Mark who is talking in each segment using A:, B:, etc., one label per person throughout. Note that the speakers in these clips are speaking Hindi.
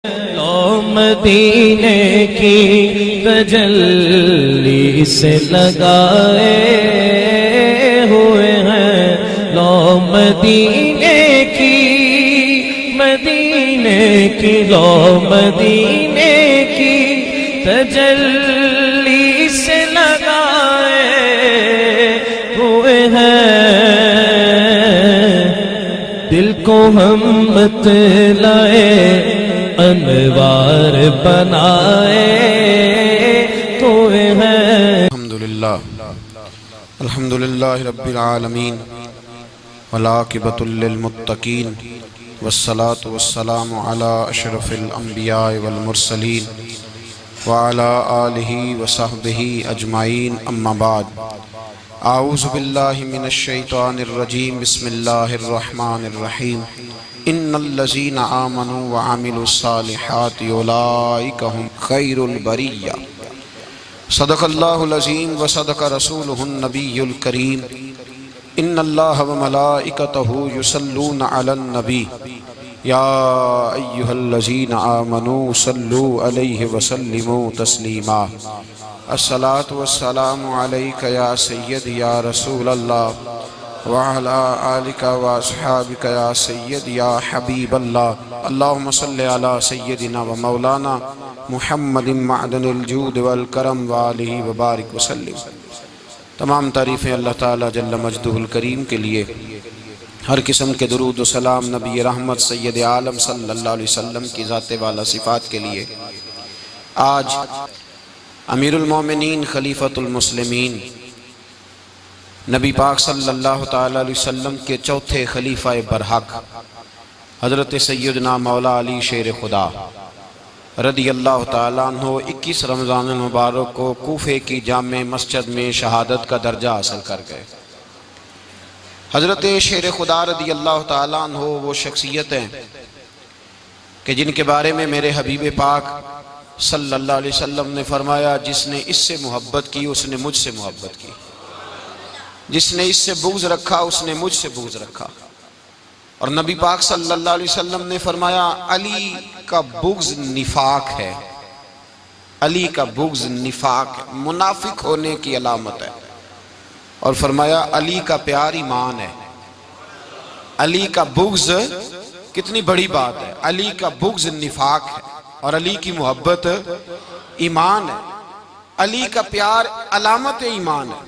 A: लो मदीने की तजल्ली से लगाए हुए हैं। लो मदीने की लो मदीने की तजल्ली से लगाए हुए हैं। दिल को हम बतलाए अनवार बनाए हुए हैं।
B: अल्हम्दुलिल्लाह रब्बिल आलमीन वलाकिबतुल लिल मुत्तकीन वस्सलातु वस्सलामु अला अशरफिल अंबिया वल मुरसलीन व अला आलिहि व सहबिहि अजमाइन अम्मा बाद। आऊज़ु बिल्लाहि मिनश शैतानिर रजीम बिस्मिल्लाहिर रहमानिर रहीम। इन्नल्लज़ीना आमनू व अमिलुस्सालिहाति उलाइका हुम खैरुल बरिय्या। सदक़ल्लाहुल अज़ीम व सदक़ रसूलुहुन नबियुल करीम। इन्नल्लाह व मलाइकतहु युसल्लूना अलन नबी या अय्युहल्लज़ीना आमनू सल्लू अलैहि व सल्लिमू तस्लीमा। अस्सलातु वस्सलामु अलैका या सय्यदी या रसूलल्लाह व अला आलिका व अस्हाबिका या सय्यदी या हबीबल्लाह। अल्लाहुम्मा सल्लि अला सय्यदिना व मौलाना मुहम्मदिन मअदनिल जूद वल करम व आलिहि व बारिक व सल्लिम। तमाम तारीफ़ें अल्लाह ताला जल्ल मजदुहुल करीम के लिए। हर किस्म के दुरूद व सलाम नबी रहमत सय्यद आलम सल्लल्लाहु अलैहि वसल्लम की ज़ात वाला सिफ़ात के लिए। आज अमीरुल मोमिनीन खलीफतुल मुस्लिमीन नबी पाक सल्लल्लाहु ताला अलैहि वसल्लम के चौथे खलीफा बरहक हज़रत सय्यदना मौला अली शेर खुदा रदी अल्लाह ताला अन्हो 21 रमज़ान मुबारक को कूफे की जामे मस्जिद में शहादत का दर्जा हासिल कर गए। हज़रत शेर खुदा रदी अल्लाह ताला अन्हो वो शख्सियत हैं कि जिनके बारे में मेरे हबीब पाक सल्लल्लाहु अलैहि वसल्लम ने फरमाया, जिसने इससे मोहब्बत की उसने मुझसे मोहब्बत की, जिसने इससे बुग़्ज़ रखा उसने मुझसे बुग़्ज़ रखा। और नबी पाक सल्लल्लाहु अलैहि वसल्लम ने फरमाया, अली का बुग़्ज़ निफाक है, अली का बुग़्ज़ निफाक मुनाफिक होने की अलामत है। और फरमाया अली का प्यार ईमान है। अली का बुग़्ज़ कितनी बड़ी बात है। अली का बुग़्ज़ निफाक है और अली की मोहब्बत ईमान है। अली का प्यार अलामत ईमान है।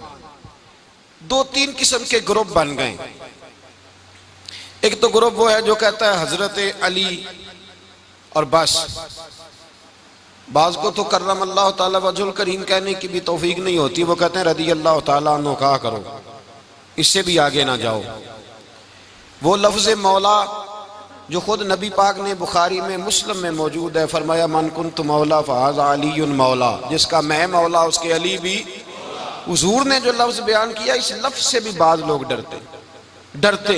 B: दो तीन किस्म के ग्रुप बन गए। एक तो ग्रुप वो है जो कहता है हजरत अली और बस। बाज़ को तो कर्रम अल्लाह ताला वजहुल करीम कहने की भी तौफीक नहीं होती, वो कहते हैं रदी अल्लाह ताला अन्हु कहा करो, इससे भी आगे ना जाओ। वो लफ्ज़ मौला जो खुद नबी पाक ने बुखारी में मुस्लिम में मौजूद है, फरमाया मन कुन्तु मौला फ़हाज़ा अलीयुन मौला, जिसका मैं मौला उसके अली भी। हुजूर ने जो लफ्ज़ बयान किया, इस लफ्ज़ से भी बाज़ लोग डरते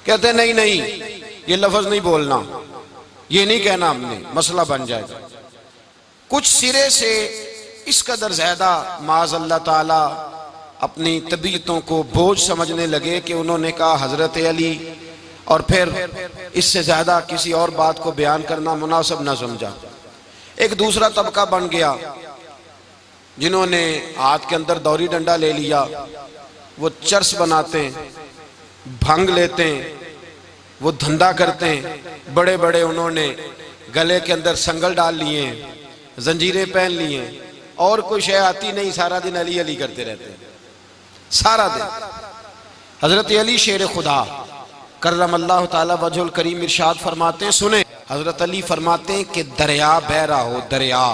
B: कहते नहीं नहीं ये लफ्ज़ नहीं बोलना, ये नहीं कहना, हमने मसला बन जाएगा। कुछ सिरे से इस कदर ज़्यादा माज़ अल्लाह ताला अपनी तबीयतों को बोझ समझने लगे कि उन्होंने कहा हज़रत अली, और फिर इससे ज़्यादा किसी और बात को बयान करना मुनासिब ना समझा। एक दूसरा तबका बन गया जिन्होंने हाथ के अंदर दौरी डंडा ले लिया, वो चर्स बनाते हैं, भंग लेते हैं, वो धंधा करते हैं। बड़े बड़े उन्होंने गले के अंदर संगल डाल लिए हैं, जंजीरें पहन लिए हैं, और कोई शय आती नहीं, सारा दिन अली अली करते रहते हैं सारा दिन। हजरत अली शेर खुदा कर्रम अल्लाह ताला वजहुल करीम इरशाद फरमाते हैं, सुने हजरत अली फरमाते हैं कि दरिया बह रहा हो, दरिया,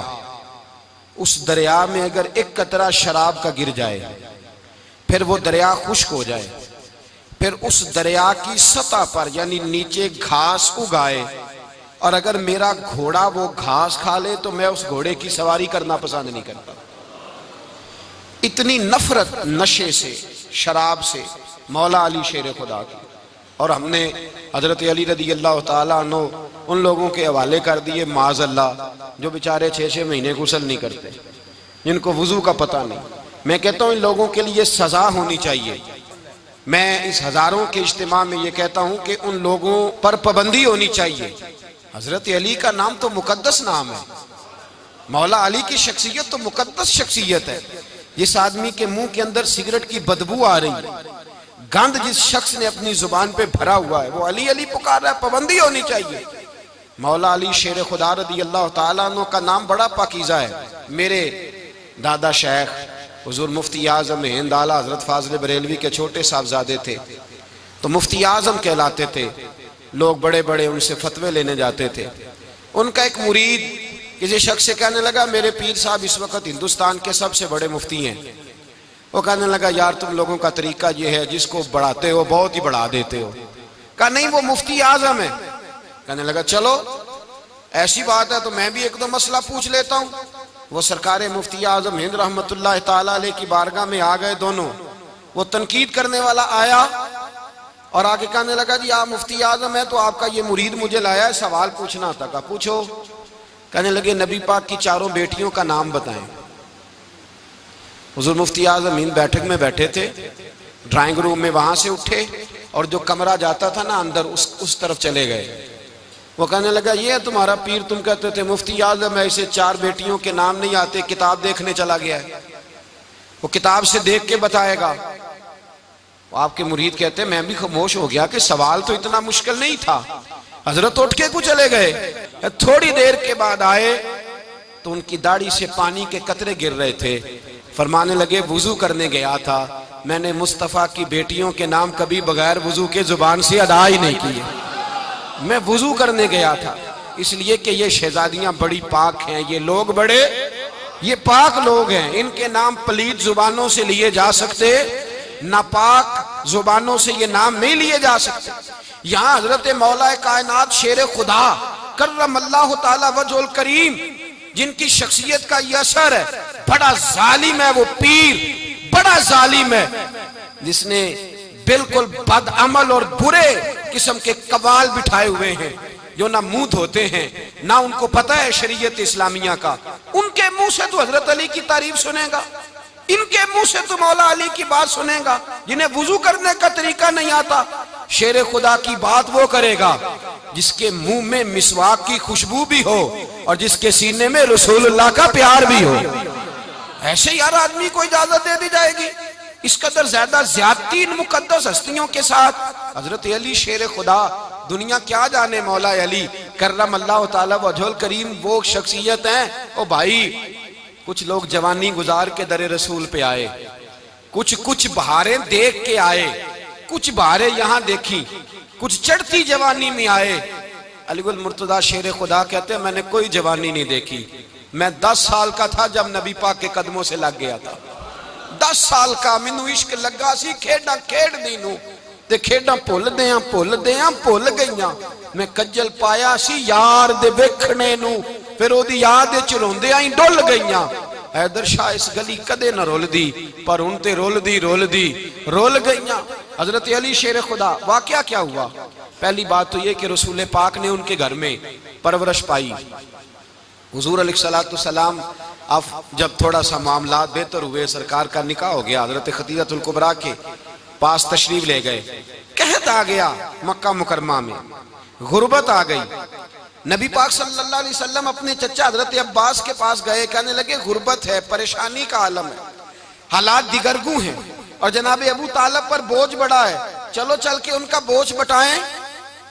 B: उस दरिया में अगर एक कतरा शराब का गिर जाए, फिर वो दरिया खुश्क हो जाए, फिर उस दरिया की सतह पर यानी नीचे घास उगाए, और अगर मेरा घोड़ा वो घास खा ले तो मैं उस घोड़े की सवारी करना पसंद नहीं करता। इतनी नफरत नशे से, शराब से मौला अली शेर खुदा की। और हमने हजरत अली रदी अल्लाह ताला अन्हु उन लोगों के हवाले कर दिए माज़ अल्लाह जो बेचारे 6-6 महीने गुस्ल नहीं करते, जिनको वुजू का पता नहीं। मैं कहता हूँ इन लोगों के लिए सजा होनी चाहिए। मैं इस हजारों के इज्तिमा में ये कहता हूँ कि उन लोगों पर पाबंदी होनी चाहिए। हजरत अली का नाम तो मुकद्दस नाम है, मौला अली की शख्सियत तो मुकद्दस शख्सियत है। जिस आदमी के मुंह के अंदर सिगरेट की बदबू आ रही, गंद जिस शख्स ने अपनी जुबान पे भरा हुआ है, वो अली अली पुकार रहा है, पाबंदी होनी चाहिए। मौला अली शेर खुदा रदी अल्लाह तआला अन्हु का नाम बड़ा पाकीज़ा है। मेरे दादा शेख हुजूर मुफ्ती आज़म हिंद आला हजरत फाजिल बरेलवी के छोटे साहबजादे थे, तो मुफ्ती आज़म कहलाते थे। लोग बड़े बड़े उनसे फतवे लेने जाते थे। उनका एक मुरीद किसी शख्स से कहने लगा, मेरे पीर साहब इस वक्त हिंदुस्तान के सबसे बड़े मुफ्ती हैं। वो कहने लगा, यार तुम लोगों का तरीका ये है, जिसको बढ़ाते हो बहुत ही बढ़ा देते हो। कहा नहीं, वो मुफ्ती आज़म है। कहने लगा, चलो ऐसी बात है तो मैं भी एक दो मसला पूछ लेता हूँ। वो सरकार मुफ्ती आज़म हिंद रहमतुल्लाह ताला अलैह की बारगाह में आ गए दोनों। वो तनकीद करने वाला आया और आगे कहने लगा, जी आप मुफ्ती आज़म है तो आपका ये मुरीद मुझे लाया है, सवाल पूछना था। कहा पूछो। कहने लगे, नबी पाक की चारों बेटियों का नाम बताएं। हुजूर मुफ्ती आज़म हिंद बैठक में बैठे थे, ड्राइंग रूम में, वहां से उठे और जो कमरा जाता था ना अंदर, उस तरफ चले गए। वो कहने लगा, ये है तुम्हारा पीर, तुम कहते थे मुफ्ती आज़म है, इसे चार बेटियों के नाम नहीं आते, किताब देखने चला गया है, वो किताब से देख के बताएगा। आपके मुरीद कहते मैं भी खामोश हो गया कि सवाल तो इतना मुश्किल नहीं था। हजरत उठ के कुछ चले गए। थोड़ी देर के बाद आए तो उनकी दाढ़ी से पानी के कतरे गिर रहे थे। फरमाने लगे, वुजू करने गया था, मैंने मुस्तफ़ा की बेटियों के नाम कभी बगैर वुजू के जुबान से अदा ही नहीं किए। मैं वुजू करने गया था इसलिए कि ये शहजादियां बड़ी पाक हैं, ये लोग बड़े ये पाक लोग हैं, इनके नाम पलीद जुबानों से लिए जा सकते, नापाक जुबानों से ये नाम नहीं लिए जा सकते। यहाँ हजरत मौला कायनात शेर खुदा कर्रमल्लाहु ताला वजहुल करीम, जिनकी शख्सियत का ये असर है, बड़ा जालिम है वो पीर, बड़ा जालिम है, जिसने बिल्कुल बदअमल और बुरे किस्म के कवाल बिठाए हुए हैं, जो ना मुंह धोते हैं ना उनको पता है शरीयत इस्लामिया का। उनके मुंह से तो हजरत अली की तारीफ सुनेगा, इनके मुंह से तो मौला अली की बात सुनेगा। जिन्हें वुजू करने का तरीका नहीं आता, शेर खुदा की बात वो करेगा जिसके मुंह में मिसवाक की खुशबू भी हो और जिसके सीने में रसूलुल्लाह का प्यार भी हो। ऐसे यार आदमी को इजाजत दे दी जाएगी? इस कदर ज्यादा ज्यादती इन मुकद्दस हस्तियों के साथ। हजरत अली शेर खुदा, दुनिया क्या जाने मौला अली कर्रमल्लाहु ताला वजहुल करीम वो शख्सियत हैं। ओ भाई, कुछ लोग जवानी गुजार के दरे रसूल पे आए, कुछ बहारें देख के आए, कुछ बहारें यहाँ देखी, कुछ चढ़ती जवानी में आए। अलीगुल मुर्तजा शेर खुदा कहते हैं, मैंने कोई जवानी नहीं देखी, मैं 10 साल का था जब नबी पाक के कदमों से लग गया था। 10 साल का मैनू इश्क लगा सी, खेडा खेड दी नू ते खेडा भुल गईयां। मैं कज्जल पाया सी यार दे वेखणे नू, फिर ओदी याद विच रोंदियां ही डुल गईयां। हैदर शाह इस गली कदे न रुलदी, पर हुण ते रुल गईयां। हजरत अली शेर खुदा, वाकया क्या हुआ? पहली बात तो ये कि रसूल पाक ने उनके घर में परवरिश पाई। हुजूर अलैहिस्सलाम अब जब थोड़ा सा मामला बेहतर हुए, सरकार का निकाह हो गया, हजरत खदीजतुल कुबरा के पास तशरीफ ले गए। कहत आ गया मक्का मुकरमा में, गुर्बत आ गई। नबी पाक सल्लल्लाहु अलैहि वसल्लम अपने चचा हजरत अब्बास के पास गए, कहने लगे गुर्बत है, परेशानी का आलम है, हालात दिगरगू हैं और जनाब अबू तालिब पर बोझ बड़ा है, चलो चल के उनका बोझ बटाएं।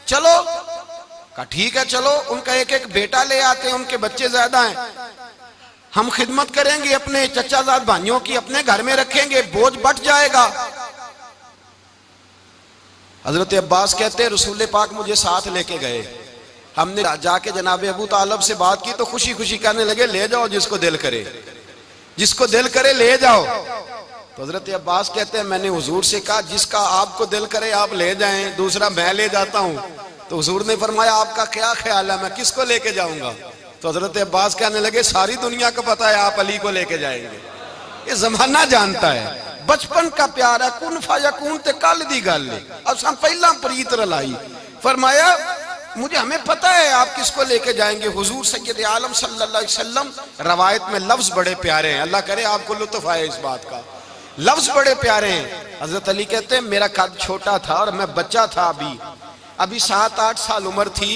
B: चलो, कहा ठीक है चलो, उनका एक एक बेटा ले आते हैं, उनके बच्चे ज्यादा हैं, हम खिदमत करेंगे अपने चचाजाद भाइयों की, अपने घर में रखेंगे, बोझ बट जाएगा। हजरत अब्बास कहते हैं रसूल पाक मुझे साथ लेके गए, हमने जाके जनाब अबू तालिब से बात की तो खुशी खुशी कहने लगे ले जाओ जिसको दिल करे ले जाओ। तो हजरत अब्बास कहते हैं मैंने हुजूर से कहा जिसका आपको दिल करे आप ले जाएं, दूसरा मैं ले जाता हूं। तो हुजूर ने फरमाया आपका क्या ख्याल है, मैं किसको लेके जाऊंगा? तो हजरत अब्बास कहने लगे सारी दुनिया को पता है आप अली को लेके जाएंगे, ये जमाना जानता है, बचपन का प्यार है, कुन फयकून ते कल दी गल है, अब हम पहला प्रीत रलाई। फरमाया मुझे हमें पता है आप किसको लेके जाएंगे, हुजूर सैयद आलम सल्लल्लाहु अलैहि वसल्लम। रवायत में लफ्ज बड़े प्यारे हैं, अल्लाह करे आपको लुत्फ आए इस बात का, लफ्ज बड़े प्यारे हैं। हजरत अली कहते हैं मेरा कद छोटा था और मैं बच्चा था, अभी 7-8 साल उम्र थी।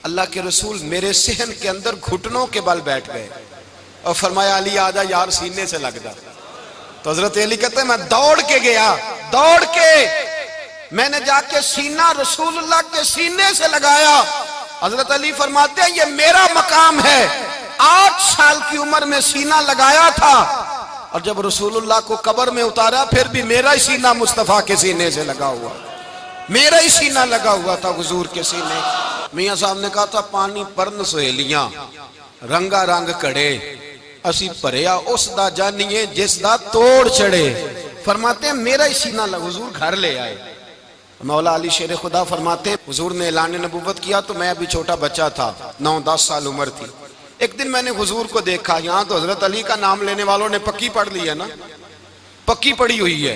B: अल्लाह के रसूल मेरे सहन के अंदर घुटनों के बल बैठ गए और फरमाया अली आजा यार सीने से लग जा। तो हजरत अली कहते हैं मैं दौड़ के गया, दौड़ के मैंने जाके सीना रसूलुल्लाह के सीने से लगाया। हजरत अली फरमाते हैं ये मेरा मकाम है। 8 साल की उम्र में सीना लगाया था और जब रसूलुल्लाह को कब्र में उतारा फिर भी मेरा ही सीना मुस्तफा के सीने से लगा हुआ, मेरा ही सीना लगा हुआ था हुजूर के सीने। मियां साहब ने कहा था पानी परन सहेलियां रंगा रंग कड़े असी भरिया उस दा जानिए जिस दा तोड़ चढ़े। फरमाते हैं मेरा ही सीना लगा। हुजूर घर ले आए। मौला अली शेर खुदा फरमाते हैं हुजूर ने ऐलान नबूवत किया तो मैं अभी छोटा बच्चा था, 9-10 साल उम्र थी। एक दिन मैंने हुजूर को देखा, यहाँ तो हजरत अली का नाम लेने वालों ने पक्की पढ़ ली है ना, पक्की पड़ी हुई है,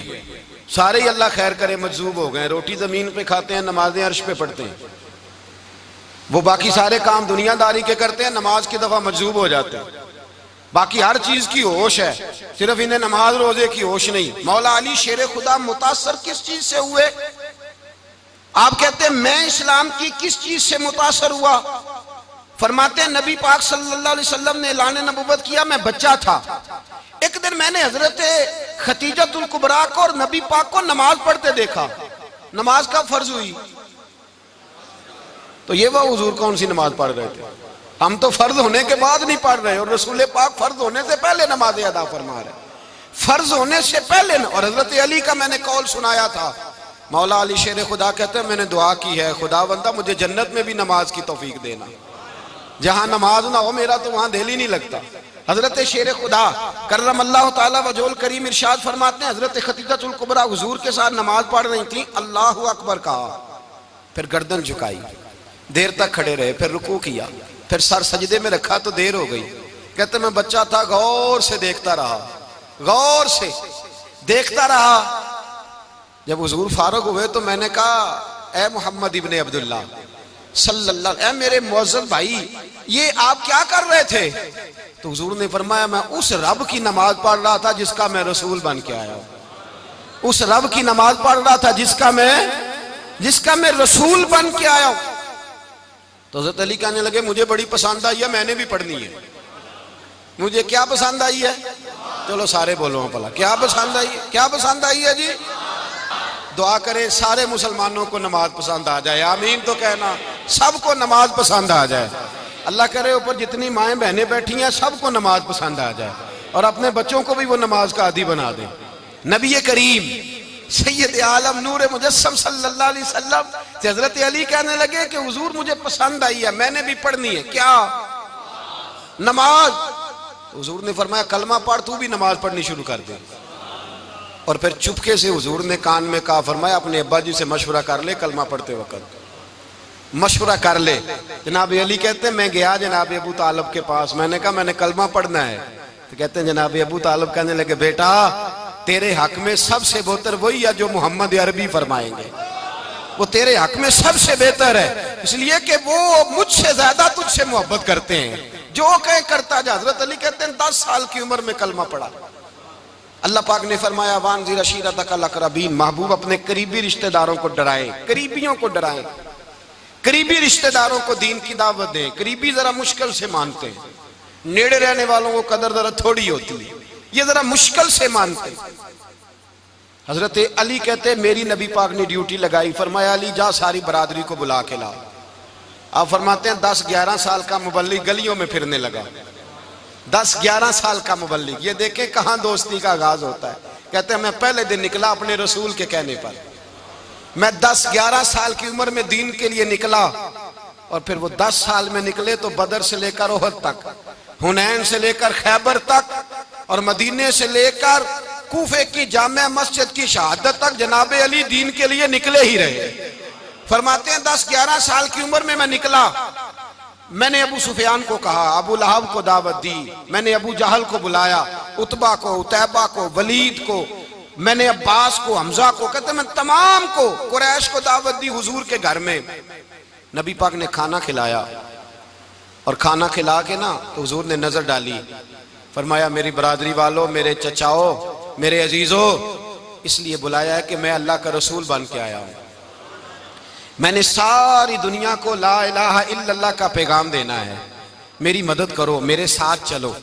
B: सारे ही अल्लाह खैर करे मजजूब हो गए। रोटी जमीन पे खाते हैं, नमाजें अर्श पे पढ़ते हैं, वो बाकी सारे काम दुनियादारी के करते हैं, नमाज की दफा मजजूब हो जाते हैं। बाकी हर चीज की होश है, सिर्फ इन्हें नमाज रोजे की होश नहीं। मौला अली शेर खुदा मुतासर किस चीज से हुए? आप कहते हैं मैं इस्लाम की किस चीज से मुतासर हुआ? फरमाते हैं नबी पाक सल्लल्लाहु अलैहि वसल्लम ने ऐलान नबूवत किया, मैं बच्चा था। एक दिन मैंने हजरत खतीजतुल कुबरा को और नबी पाक को नमाज पढ़ते देखा। नमाज का फर्ज हुई तो ये वह हुजूर कौन सी नमाज पढ़ रहे थे? हम तो फर्ज होने के बाद नहीं पढ़ रहे और रसूल पाक फर्ज होने से पहले नमाज अदा फरमा रहे, फर्ज होने से पहले। और हजरत अली का मैंने कौल सुनाया था। मौला अली शेर खुदा कहते हैं मैंने दुआ की है खुदावंदा मुझे जन्नत में भी नमाज की तौफीक देना, जहां नमाज ना हो मेरा तो वहां दिल ही नहीं लगता। हजरत शेर खुदा करम अल्लाह ताला वजोल करीम इरशाद फरमाते हैं हजरत खतीजतुल कुबरा हुजूर के साथ नमाज पढ़ रही थी, अल्लाहु अकबर कहा, फिर गर्दन झुकाई, देर तक खड़े रहे, फिर रुकू किया, फिर सर सजदे में रखा तो देर हो गई। कहते मैं बच्चा था, गौर से देखता रहा, गौर से देखता रहा। जब हुजूर फारूक हुए तो मैंने कहा ए मोहम्मद इब्ने अब्दुल्लाह सल्लल्लाहु, ए मेरे मुअज्जम भाई ये आप क्या कर रहे थे? तो हुजूर ने फरमाया मैं उस रब की नमाज पढ़ रहा था जिसका मैं रसूल बन के आया हूं, उस रब की नमाज पढ़ रहा था जिसका मैं रसूल बन के आया हूं। तो हज़रत अली कहने लगे मुझे बड़ी पसंद आई है, मैंने भी पढ़नी है। मुझे क्या पसंद आई है? चलो सारे बोलो भला क्या पसंद आई है? क्या पसंद आई है जी? दुआ करें सारे मुसलमानों को नमाज पसंद आ जाए, आमीन तो कहना, सबको नमाज पसंद आ जाए। अल्लाह करे ऊपर जितनी माएँ बहनें बैठी हैं सबको नमाज पसंद आ जाए और अपने बच्चों को भी वो नमाज का आदी बना दें। नबी करीम सैयद आलम नूर मुजस्सम सल्लल्लाहु अलैहि वसल्लम से हजरत अली कहने लगे कि हुजूर मुझे पसंद आई है, मैंने भी पढ़नी है। क्या? नमाज। हुजूर ने फरमाया कलमा पढ़, तू भी नमाज पढ़नी शुरू कर दे। और फिर चुपके से हुजूर ने कान में कहा, फरमाया अपने अब्बा जी से मशवरा कर ले, कलमा पढ़ते वक्त मशवरा कर ले। जनाब अली कहते हैं मैं गया जनाब अबू तालिब के पास, मैंने कहा मैंने कलमा पढ़ना है। तो कहते हैं जनाब अबू तालिब कहने लगे बेटा तेरे हक में सबसे बेहतर वही है जो मोहम्मद अरबी फरमाएंगे, वो तेरे हक में सबसे बेहतर है, इसलिए कि वो मुझसे ज्यादा तुझसे मोहब्बत करते हैं, जो कहे करता जा। हजरत अली कहते हैं 10 साल की उम्र में कलमा पढ़ा। अल्लाह पाक ने फरमाया वानज़िर अशीरतकल अक़रबीन, महबूब अपने करीबी रिश्तेदारों को डराएं, करीबियों को डराएं, करीबी रिश्तेदारों को दीन की दावत दें। करीबी जरा मुश्किल से मानते हैं, नेड़े रहने वालों को कदर जरा थोड़ी होती है, ये जरा मुश्किल से मानते। हजरत अली कहते मेरी नबी पाक ने ड्यूटी लगाई, फरमाया अली जा सारी बरादरी को बुला के ला। आप फरमाते हैं 10-11 साल का मुबल्लिग गलियों में फिरने लगा, 10-11 साल का मुबल्लिग। ये देखें कहां दोस्ती का आगाज होता है। कहते हैं मैं पहले दिन निकला अपने रसूल के कहने पर, मैं 10-11 साल की उम्र में दीन के लिए निकला और फिर वो 10 साल में निकले तो बदर से लेकर ओहद तक, हुनैन से लेकर खैबर तक और मदीने से लेकर कूफे की जामे मस्जिद की शहादत तक जनाब अली दीन के लिए निकले ही रहे। फरमाते हैं 10-11 साल की उम्र में मैं निकला, मैंने अबू सुफियान को कहा, अबू लहब को दावत दी, मैंने अबू जहल को बुलाया, उतबा को, उतैबा को, वलीद को, मैंने अब्बास को, हमजा को, कहते मैं तमाम को, कुरैश को दावत दी हुजूर के घर में। नबी पाक ने खाना खिलाया और खाना खिला के ना तो हुजूर ने नजर डाली, फरमाया मेरी बरादरी वालों, मेरे चचाओ, मेरे अजीजों, इसलिए बुलाया है कि मैं अल्लाह का रसूल बन के आया हूं, मैंने सारी दुनिया को ला इलाहा इल्लल्लाह का पैगाम देना है, मेरी मदद करो, मेरे साथ चलो,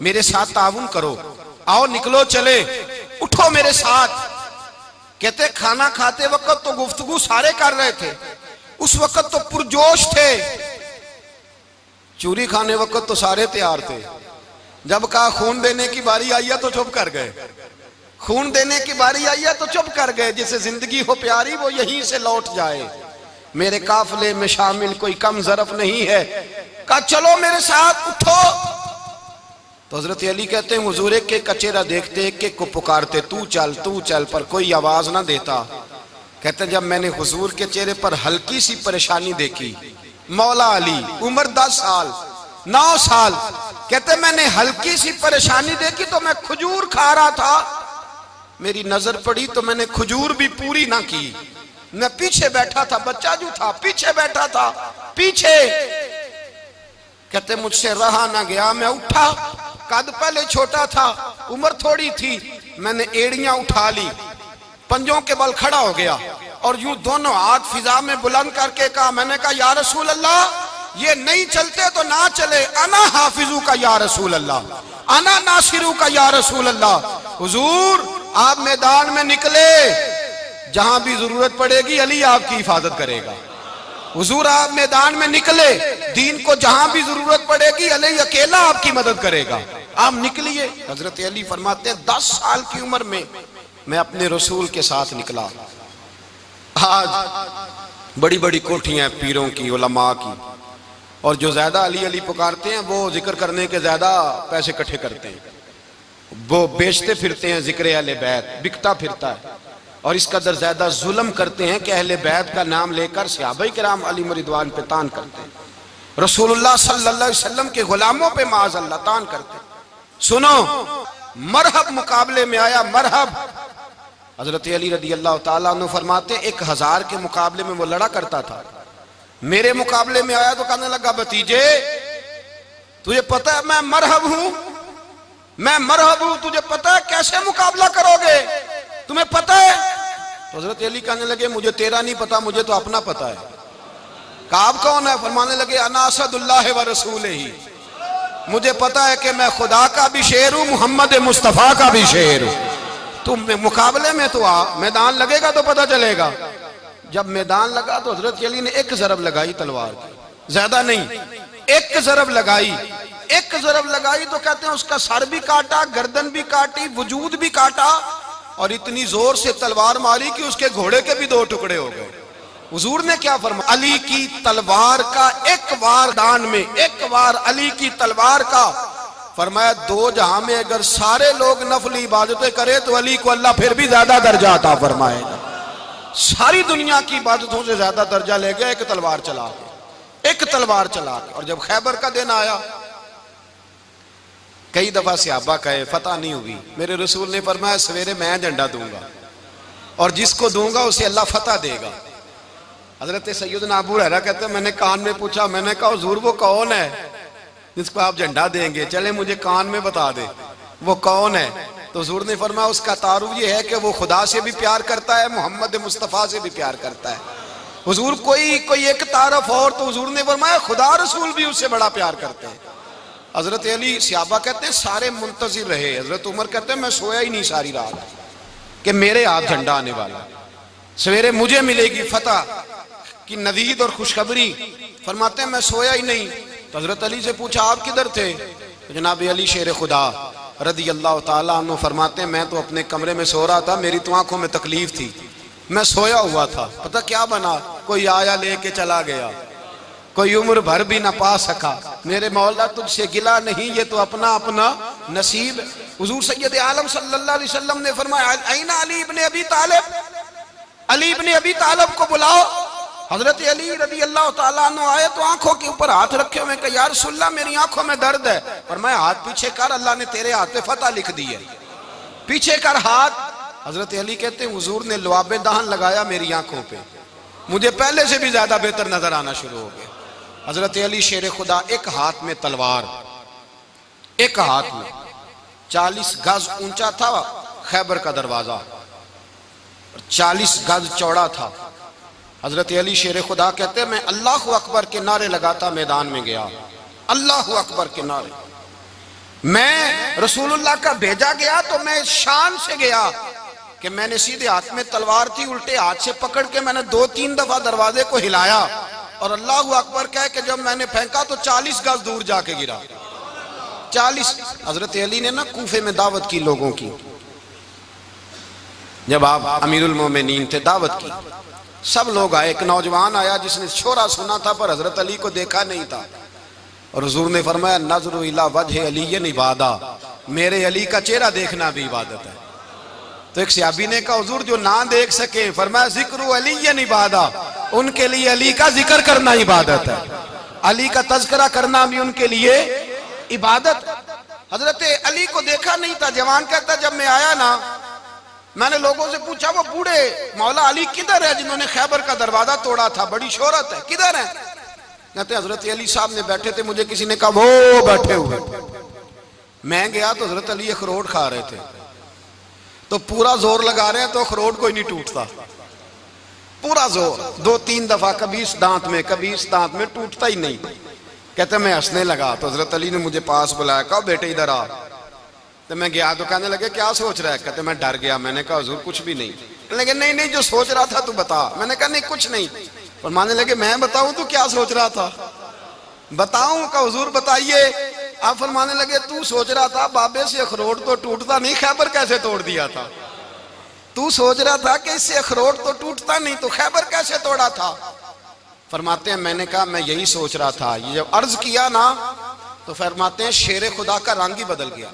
B: मेरे साथ ताउन करो, आओ निकलो चले, उठो मेरे साथ। कहते खाना खाते वक्त तो गुफ्तगू सारे कर रहे थे, उस वक्त तो पुरजोश थे, चूरी खाने वक्त तो सारे तैयार थे, जब कहा खून देने की बारी आई है तो चुप कर गए, खून देने की बारी आई है तो चुप कर गए। जिसे जिंदगी हो प्यारी वो यहीं से लौट जाए, मेरे काफिले में शामिल कोई कम ज़रफ नहीं है। कहा चलो मेरे साथ उठो। तो हजरत अली कहते हैं हुजूर एक एक का चेहरा देखते, एक एक को पुकारते, तू चल, पर कोई आवाज ना देता। कहते जब मैंने हुजूर के चेहरे पर हल्की सी परेशानी देखी, मौला अली उम्र 10 साल 9 साल, कहते मैंने हल्की सी परेशानी देखी तो मैं खजूर खा रहा था, मेरी नजर पड़ी तो मैंने खजूर भी पूरी ना की, मैं पीछे बैठा था, बच्चा जो था पीछे बैठा था, पीछे। कहते मुझसे रहा ना गया, मैं उठा, कद पहले छोटा था, उम्र थोड़ी थी, मैंने एड़ियां उठा ली, पंजों के बल खड़ा हो गया और यूं दोनों हाथ फिजा में बुलंद करके कहा, मैंने कहा या रसूल अल्लाह ये नहीं चलते तो ना चले, अना हाफिजू का या रसूल अल्लाह, अना नासिरू का या रसूल अल्लाह। हुजूर आप मैदान में निकले, जहां भी जरूरत पड़ेगी अली आपकी हिफाजत करेगा। हुजूर आप मैदान में निकले, दीन को जहां भी जरूरत पड़ेगी अली अकेला आपकी मदद करेगा, आप निकलिए। हजरत अली फरमाते हैं 10 साल की उम्र में मैं अपने रसूल के साथ निकला। आज बड़ी बड़ी कोठियां पीरों की, उलमा की, और जो ज्यादा अली अली पुकारते हैं वो जिक्र करने के ज्यादा पैसे इकट्ठे करते हैं, वो बेचते फिरते हैं, जिक्र अहले बैत बिकता फिरता है, और इस कदर ज्यादा जुल्म करते हैं कि अहले बैत का नाम लेकर सहाबा किराम अली रिदवान पे तान करते हैं, रसूलुल्लाह सल्लल्लाहु अलैहि वसल्लम के गुलामों पे माअज़ल्लाह तान करते हैं। सुनो, मरहब मुकाबले में आया, मरहब। हजरत अली रदी अल्लाह ताला अन्हु फरमाते 1000 के मुकाबले में वो लड़ा करता था, मेरे मुकाबले में आया तो कहने लगा भतीजे तुझे पता है मैं मरहब हूं, मैं मरहब हूं, तुझे पता है कैसे मुकाबला करोगे, तुम्हें पता है? तो हजरत अली कहने लगे मुझे तेरा नहीं पता, मुझे तो अपना पता है। काब कौन है? फरमाने लगे अना असदुल्लाह व रसूल ही, मुझे पता है कि मैं खुदा का भी शेर हूं, मोहम्मद मुस्तफा का भी शेर हूं। तुम मुकाबले में तो आ, मैदान लगेगा तो पता चलेगा। जब मैदान लगा तो हजरत अली ने एक जरब लगाई तलवार की, ज्यादा नहीं, एक जरब लगाई, एक जरब लगाई तो कहते हैं उसका सर भी काटा, गर्दन भी काटी, वजूद भी काटा, और इतनी जोर से तलवार मारी कि उसके घोड़े के भी 2 टुकड़े हो गए। हुजूर ने क्या फरमाया? अली की तलवार का एक वार दान में, एक वार अली की तलवार का, फरमाया 2 जहां में अगर सारे लोग नफली इबादतें करे तो अली को अल्लाह फिर भी ज्यादा दर्जा अता फरमाएगा। सारी दुनिया की इबादतों से ज्यादा दर्जा ले गया एक तलवार चला के, एक तलवार चला के। और जब खैबर का दिन आया, कई दफा सहाबा कहे फतह नहीं हुई, मेरे रसूल ने फरमाया सवेरे मैं झंडा दूंगा और जिसको दूंगा उसे अल्लाह फतह देगा। हजरत सैयदना अबू हुरैरा कहते हैं मैंने कान में पूछा, मैंने कहा हुजूर वो कौन है जिसको आप झंडा देंगे, चले मुझे कान में बता दे वो कौन है। तो हुजूर ने फरमाया उसका तारुफ ये है कि वो खुदा से भी प्यार करता है, मोहम्मद मुस्तफ़ा से भी प्यार करता है। हुजूर कोई एक तारफ और, तो हुजूर ने फरमाया खुदा रसूल भी उससे बड़ा प्यार करते हैं। हजरत अली सहाबा कहते हैं सारे मुंतजिर रहे। हजरत उमर कहते हैं मैं सोया ही नहीं सारी रात कि मेरे हाथ झंडा आने वाला, सवेरे मुझे मिलेगी फतह की नवीद और खुशखबरी। फरमाते हैं मैं सोया ही नहीं। तो हजरत अली से पूछा आप किधर थे? तो जनाब अली शेर खुदा रदी अल्लाह ताला अन्हु फरमाते हैं मैं तो अपने कमरे में सो रहा था, मेरी तो आंखों में तकलीफ थी, मैं सोया हुआ था, पता क्या बना, कोई आया लेके चला गया, कोई उम्र भर भी ना पा सका। मेरे मौला तुझसे गिला नहीं, ये तो अपना अपना नसीब। हुजूर सैयद आलम सल्लल्लाहु अलैहि वसल्लम ने फरमाया ऐना अली इब्ने अबी तालिब, अली इब्ने अबी तालिब को बुलाओ। हजरत अली रदी अल्लाह ताला अन्हु आए तो आंखों के ऊपर हाथ रखे हुए, कहा या रसूलल्लाह मेरी आंखों में दर्द है। पर मैं हाथ पीछे कर, अल्लाह ने तेरे हाथ पे फतह लिख दी है, पीछे कर हाथ। हजरत अली कहते हैं हुजूर ने लुआबे दहन लगाया मेरी आंखों पे, मुझे पहले से भी ज्यादा बेहतर नजर आना शुरू हो गया। हजरत अली शेर खुदा, एक हाथ में तलवार, एक हाथ में 40 गज ऊंचा था खैबर का दरवाजा, 40 गज चौड़ा था, हजरत अली शेर खुदा कहते मैं अल्लाह अकबर के नारे लगाता मैदान में गया, अल्लाह अकबर के नारे। मैं रसूलुल्लाह का भेजा गया तो मैं शान से गया कि मैंने सीधे हाथ में तलवार थी, उल्टे हाथ से पकड़ के मैंने 2-3 दफा दरवाजे को हिलाया और अल्लाह अकबर कह के जब मैंने फेंका तो 40 गज दूर जाके गिरा। 40। हजरत अली ने ना कूफे में दावत की लोगों की, जब आप अमीरुल मोमिनीन थे, दावत की, सब लोग आए। एक नौजवान आया जिसने शोरा सुना था पर हजरत अली को देखा नहीं था और हुजूर ने फरमाया नज़्रु इला वजह अली इबादा, मेरे अली का चेहरा देखना भी इबादत है। तो एक सहाबी ने कहा हुजूर जो ना देख सके, फरमाया जिक्र अली इबादा, उनके लिए अली का जिक्र करना इबादत है, अली का तज़किरा करना भी उनके लिए इबादत। हजरत अली को देखा नहीं था। जवान कहता जब मैं आया ना, मैंने लोगों से पूछा वो बूढ़े मौला अली किधर है जिन्होंने खैबर का दरवाजा तोड़ा था, बड़ी शोहरत है, किधर है? कहते हजरत अली साहब ने बैठे थे, मुझे किसी ने कहा वो बैठे हुए। मैं गया तो हजरत अली अखरोट खा रहे थे, तो पूरा जोर लगा रहे हैं तो अखरोट कोई नहीं टूटता, पूरा जोर 2-3 दफा, कभी इस दांत में कभी इस दांत में, टूटता ही नहीं। कहते मैं हंसने लगा तो हजरत अली ने मुझे पास बुलाया, कहा बेटे इधर आ। तो मैं गया तो कहने लगे क्या सोच रहा है? कहते मैं डर गया। मैंने कहा हुजूर कुछ भी नहीं। लगे नहीं नहीं जो सोच रहा था तू बता। मैंने कहा नहीं कुछ नहीं। फरमाने लगे मैं बताऊं तू क्या सोच रहा था? बताऊं? का हुजूर बताइए। आप फरमाने लगे तू सोच रहा था बाबे से अखरोट तो टूटता नहीं, खैबर कैसे तोड़ दिया था? तू सोच रहा था कि इससे अखरोट तो टूटता नहीं, तो खैबर कैसे तोड़ा था? फरमाते हैं मैंने कहा मैं यही सोच रहा था। ये जब अर्ज किया ना तो फरमाते हैं शेर खुदा का रंग ही बदल गया।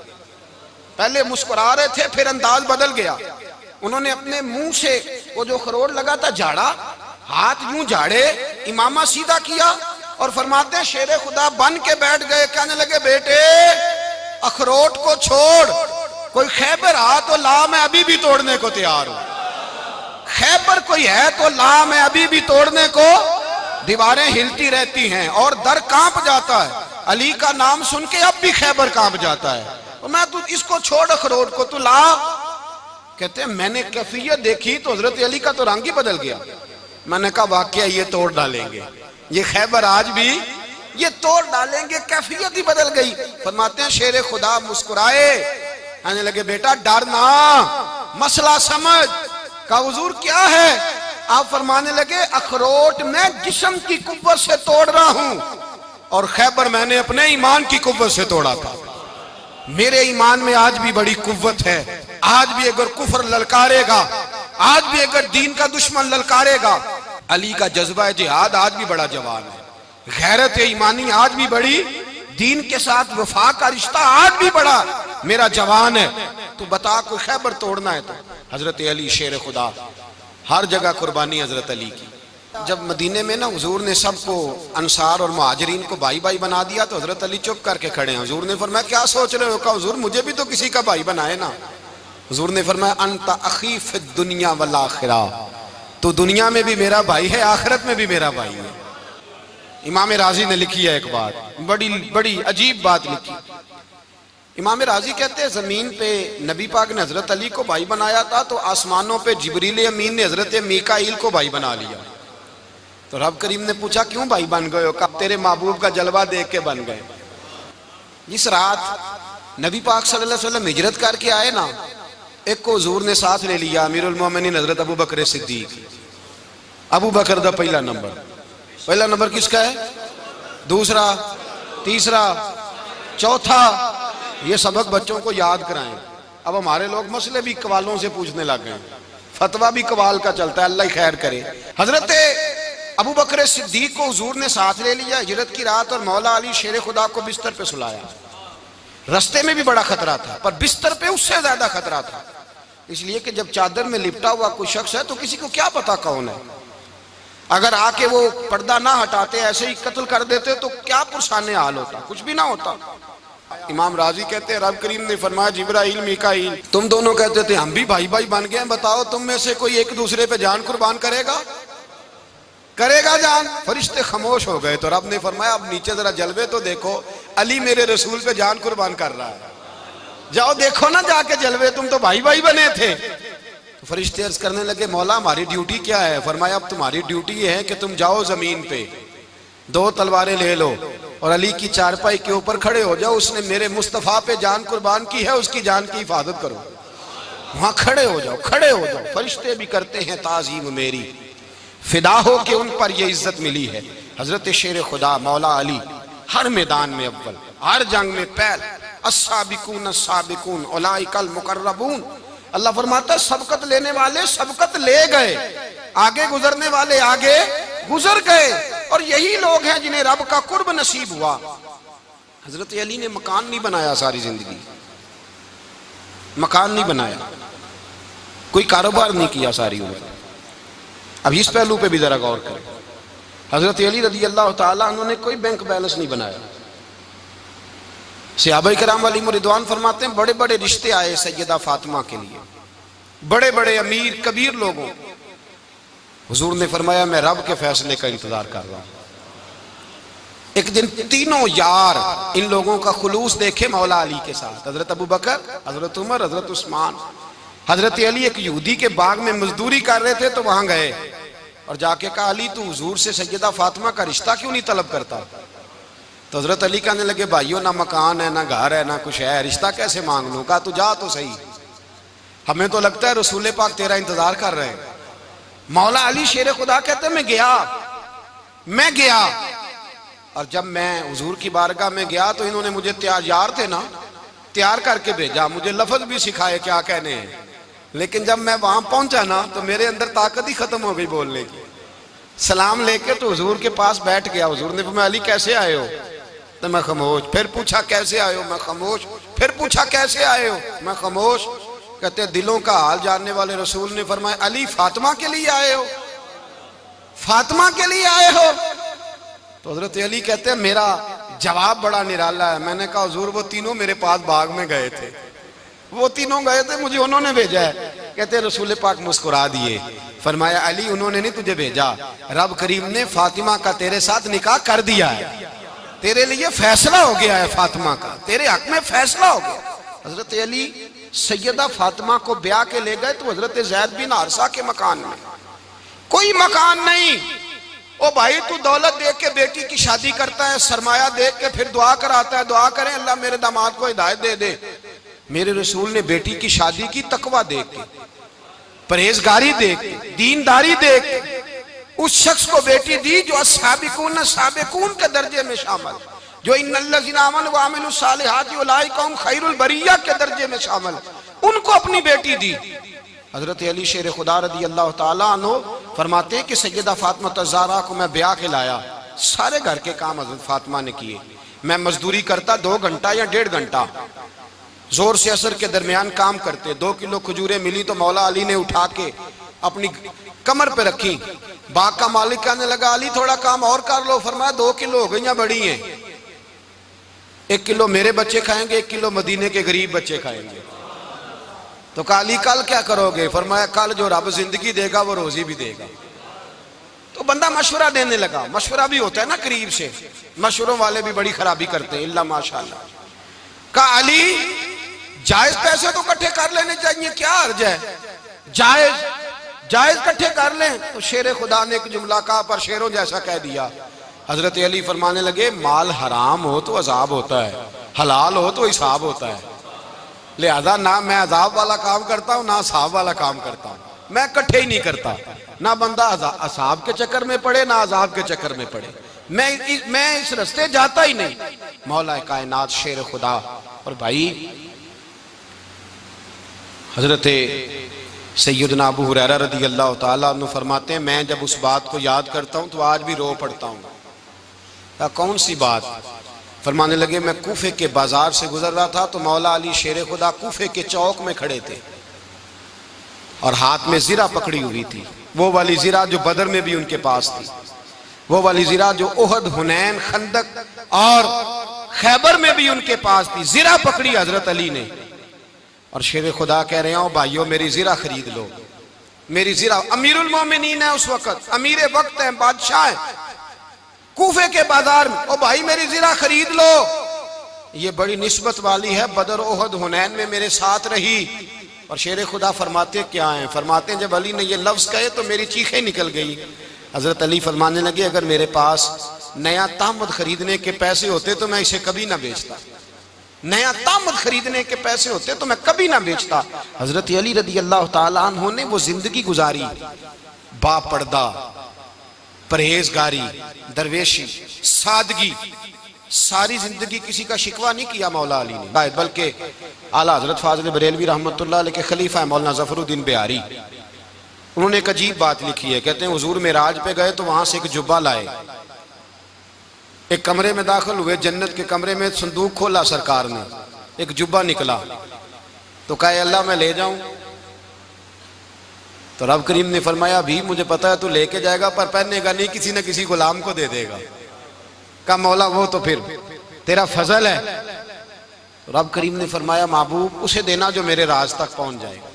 B: पहले मुस्कुरा रहे थे फिर अंदाज बदल गया। उन्होंने अपने मुंह से वो जो अखरोट लगा था झाड़ा, हाथ यूं झाड़े, इमामा सीधा किया और फरमाते हैं शेर खुदा बन के बैठ गए। कहने लगे बेटे अखरोट को छोड़, कोई खैबर आ तो ला, मैं अभी भी तोड़ने को तैयार हूं। खैबर कोई है तो ला, मैं अभी भी तोड़ने को। दीवारें हिलती रहती हैं और दर कांप जाता है, अली का नाम सुन के अब भी खैबर कांप जाता है। तो मैं तू इसको छोड़ अखरोट को, तू ला। कहते हैं मैंने कैफियत देखी तो हजरत अली का तो रंग ही बदल गया। मैंने कहा वाकया ये तोड़ डालेंगे, ये खैबर आज भी ये तोड़ डालेंगे, कैफियत ही बदल गई। फरमाते हैं शेर खुदा मुस्कुराए, कहने लगे बेटा डर ना, मसला समझ। कहा हुजूर क्या है? आप फरमाने लगे अखरोट मैं जिस्म की कुव्वत से तोड़ रहा हूं और खैबर मैंने अपने ईमान की कुव्वत से तोड़ा था। मेरे ईमान में आज भी बड़ी कुव्वत है। आज भी अगर कुफर ललकारेगा, आज भी अगर दीन का दुश्मन ललकारेगा, अली का जज्बा जिहाद आज भी बड़ा जवान है। गैरत ईमानी आज भी बड़ी, दीन के साथ वफा का रिश्ता आज भी बड़ा मेरा जवान है। तो बता कोई खैबर तोड़ना है तो हजरत अली शेर खुदा, हर जगह कुर्बानी हजरत अली की। जब मदीने में ना हुजूर ने सबको अंसार और मुहाजिरीन को भाई भाई बना दिया तो हजरत अली चुप करके खड़े हैं। हुजूर ने फरमाया क्या सोच रहे हो? कहा हुजूर मुझे भी तो किसी का भाई बनाए ना। हुजूर ने फरमाया अंता अखी फिद दुनिया वल आखिरा, तो दुनिया में भी मेरा भाई है, आखिरत में भी मेरा भाई है। इमाम राजी ने लिखी है एक बात, बड़ी बड़ी अजीब बात लिखी। इमाम राजी कहते हैं जमीन पे नबी पाक ने हजरत अली को भाई बनाया था तो आसमानों पे जिब्रील अमीन ने हजरत मीकाईल को भाई बना लिया। तो रब करीम ने पूछा क्यों भाई बन गए हो? कब तेरे महबूब का जलवा देख के बन गए। जिस रात नबी पाक सल्लल्लाहु अलैहि वसल्लम हिजरत करके आए ना, एक को हुजूर ने साथ ले लिया, अमीरुल मोमिनीन हजरत अबू बकर सिद्दीक। अबू बकर दा पहला नंबर किसका है? दूसरा, तीसरा, चौथा। ये सबक बच्चों को याद कराएं। अब हमारे लोग मसले भी कवालों से पूछने लग गए, फतवा भी कवाल का चलता है, अल्लाह खैर करे। हजरत अबू बकर सिद्दीक को हुजूर ने साथ ले लिया हिजरत की रात और मौला अली शेर खुदा को बिस्तर पे सुलाया। रास्ते में भी बड़ा खतरा था पर बिस्तर पे उससे ज्यादा खतरा था, इसलिए कि जब चादर में लिपटा हुआ कोई शख्स है तो किसी को क्या पता कौन है। अगर आके वो पर्दा ना हटाते, ऐसे ही कत्ल कर देते तो क्या पुरसाने हाल होता, कुछ भी ना होता। इमाम राजी कहते हैं रब करीम ने फरमाया जिब्राइल मीकाईल तुम दोनों कहते थे हम भी भाई भाई बन गए, बताओ तुम में से कोई एक दूसरे पे जान कुर्बान करेगा जान? फरिश्ते खामोश हो गए। तो रब ने फरमाया अब नीचे जरा जलवे तो देखो, अली मेरे रसूल पे जान कुर्बान कर रहा है, जाओ देखो ना जाके जलवे, तुम तो भाई भाई बने थे। तो फरिश्ते अर्ज करने लगे मौला हमारी ड्यूटी क्या है? फरमाया अब तुम्हारी ड्यूटी ये है कि तुम जाओ जमीन पे, 2 तलवारें ले लो और अली की चारपाई के ऊपर खड़े हो जाओ। उसने मेरे मुस्तफ़ा पे जान कुर्बान की है, उसकी जान की हिफाजत करो। वहां खड़े हो जाओ, खड़े हो जाओ। फरिश्ते भी करते हैं ताजीम मेरी, फिदा हो के उन पर ये इज्जत मिली है। हजरत शेर खुदा मौला अली हर मैदान में अव्वल, हर जंग में पहल। अस्साबिकून अस्साबिकून उलाइकल मुकर्रबून। अल्लाह फरमाता है सबकत लेने वाले सबकत ले गए, आगे गुजरने वाले आगे गुजर गए, और यही लोग हैं जिन्हें रब का कुर्ब नसीब हुआ। हजरत अली ने मकान नहीं बनाया, सारी जिंदगी मकान नहीं बनाया, कोई कारोबार नहीं किया सारी उम्र। अब इस पहलू पे भी जरा गौर करें। हजरत अली रदी अल्लाह ताला अन्हु ने कोई बैंक बैलेंस नहीं बनाया। सहाबा किराम अलैहिम रिदवान फरमाते हैं बड़े बड़े रिश्ते आए सैयदा फातिमा के लिए, बड़े बड़े अमीर कबीर लोगों। हुजूर ने फरमाया मैं रब के फैसले का इंतजार कर रहा हूं। एक दिन तीनों यार इन लोगों का खुलूस देखे मौला अली के साथ, हजरत अबू बकर, हजरत उमर, हजरत उस्मान। हजरत अली एक यहूदी के बाग में मजदूरी कर रहे थे तो वहां गए और जाके कहा अली तू हुजूर से सैयदा फातिमा का रिश्ता क्यों नहीं तलब करता? तो हजरत अली कहने लगे भाइयों ना मकान है, ना घर है, ना कुछ है, रिश्ता कैसे मांग लूं? कहा तू जा तो सही, हमें तो लगता है रसूल पाक तेरा इंतजार कर रहे हैं। मौला अली शेर खुदा कहते मैं गया और जब मैं हुजूर की बारगाह में गया तो इन्होंने मुझे तैयार थे ना, तैयार करके भेजा, मुझे लफ्ज भी सिखाए क्या कहने हैं। लेकिन जब मैं वहां पहुंचा ना तो मेरे अंदर ताकत ही खत्म हो गई बोलने की। सलाम लेके तो हुजूर के पास बैठ गया। हुजूर ने फरमाया अली कैसे आए हो? तो मैं खामोश। फिर पूछा कैसे आए हो? मैं खामोश। फिर पूछा कैसे आए हो? मैं खामोश। कहते दिलों का हाल जानने वाले रसूल ने फरमाया अली फातिमा के लिए आए हो? फातिमा के लिए आए हो? तो हजरत अली कहते हैं मेरा जवाब बड़ा निराला है। मैंने कहा हुजूर वो तीनों मेरे पास बाग में गए थे, वो तीनों गए थे, मुझे उन्होंने भेजा है। कहते रसूल पाक मुस्कुरा दिए, फरमाया अली उन्होंने नहीं तुझे भेजा, रब करीम ने फातिमा का तेरे साथ निकाह कर दिया है, तेरे लिए फैसला हो गया है, फातिमा का तेरे हक में फैसला हो गया। हजरत अली सैयदा फातिमा को ब्याह के ले गए तो हजरत ज़ैद बिन हारिसा के मकान में कोई मकान नहीं। ओ भाई तू दौलत देख के बेटी की शादी करता है, सरमाया देख के फिर दुआ कराता है, दुआ करें अल्लाह मेरे दामाद को हिदायत दे दे। मेरे रसूल ने बेटी की शादी की तकवा देख के, परहेजगारी देख के, दीनदारी देख के उस शख्स को बेटी दी जो अस्साबिकून साबिकून के दर्जे में शामिल, जो इन्नल्लज़ीना आमनू व अमिलुस सालिहाति उलाइका हुम खैरुल बरिया के दर्जे में शामिल, उनको अपनी बेटी दी। हजरत अली शेर खुदा रदी अल्लाह ताला अन्हु फरमाते हैं कि सैयदा फातिमा ज़हरा को मैं ब्याह के लाया, सारे घर के काम हजरत फातिमा ने किए। मैं मजदूरी करता 2 घंटा या 1.5 घंटा, जोर से असर के दरमियान काम करते। 2 किलो खजूरें मिली तो मौला अली ने उठा के अपनी कमर पे रखी। बाग का मालिक कहने लगा अली थोड़ा काम और कर लो। फरमाया 2 किलो हो गई बड़ी हैं, 1 किलो मेरे बच्चे खाएंगे, 1 किलो मदीने के गरीब बच्चे खाएंगे। तो कहा अली कल क्या करोगे? फरमाया कल जो रब जिंदगी देगा वो रोजी भी देगा। तो बंदा मशवरा देने लगा। मशवरा भी होता है ना करीब से, मशवरों वाले भी बड़ी खराबी करते हैं इल्ला माशाअल्लाह। कहा अली जायज पैसे तो इकट्ठे कर लेने चाहिए, क्या अर्ज है? जायज इकट्ठे कर लें। तो शेर खुदा ने एक जुमला कहा पर शेरों जैसा कह दिया। हजरत अली फरमाने लगे माल हराम हो तो अजाब होता है, हलाल हो तो हिसाब होता है, लिहाजा ना मैं अजाब वाला काम करता हूँ ना हिसाब वाला काम करता हूँ, मैं इकट्ठे ही नहीं करता। ना बंदा असाब के चक्कर में पड़े ना अजाब के चक्कर में पड़े, मैं इस रास्ते जाता ही नहीं। मौला कायनात शेर खुदा। और भाई हजरत सैयदना अबू हुरैरा रदी अल्लाह ताला अन्हु फरमाते हैं मैं जब उस बात को याद करता हूँ तो आज भी रो पड़ता हूँ। कौन सी बात? फरमाने लगे मैं कूफे के बाजार से गुजर रहा था तो मौला अली शेर खुदा कूफे के चौक में खड़े थे और हाथ में जीरा पकड़ी हुई थी, वो वाली जीरा जो बदर में भी उनके पास थी, वो वाली जीरा जो उहद, हुनैन, खंदक और खैबर में भी उनके पास थी। जीरा पकड़ी हजरत अली ने और शेर खुदा कह रहे हो भाइयों मेरी जीरा खरीद लो, मेरी जीरा। अमीरुल मोमिनीन है उस वक्त, अमीर वक्त है, बादशाह है कूफे के बाजार में। ओ भाई मेरी जीरा खरीद लो, ये बड़ी निस्बत वाली है, बदर, उहद, हुनैन में मेरे साथ रही, और शेर खुदा फरमाते क्या हैं, फरमाते हैं जब अली ने ये लफ्ज़ कहे तो मेरी चीखें निकल गई। हज़रत अली फरमाने लगे अगर मेरे पास नया तामद खरीदने के पैसे होते तो मैं इसे कभी ना बेचता, नया तामद खरीदने के पैसे होते तो मैं कभी ना बेचता। हज़रत अली रदी अल्लाह ताला अन्हु ने वो जिंदगी गुजारी, बापर्दा, परहेजगारी, दरवेशी, सादगी, सारी जिंदगी किसी का शिकवा नहीं किया मौला अली ने, बल्कि आला हजरत फाजिल बरेलवी रहमतुल्लाह अलैह के खलीफा है मौलाना ज़फरुद्दीन बिहारी, उन्होंने एक अजीब बात लिखी है। कहते हैं हुजूर मेराज पे गए तो वहां से एक जुब्बा लाए, एक कमरे में दाखिल हुए, जन्नत के कमरे में संदूक खोला सरकार ने, एक जुब्बा निकला तो कहे अल्लाह मैं ले जाऊं, तो रब करीम ने फरमाया भी मुझे पता है तू लेके जाएगा पर पहनेगा नहीं, किसी न किसी गुलाम को दे देगा। कहा मौला वो तो फिर तेरा फजल है। तो रब करीम ने फरमाया महबूब उसे देना जो मेरे राज तक पहुंच जाएगा,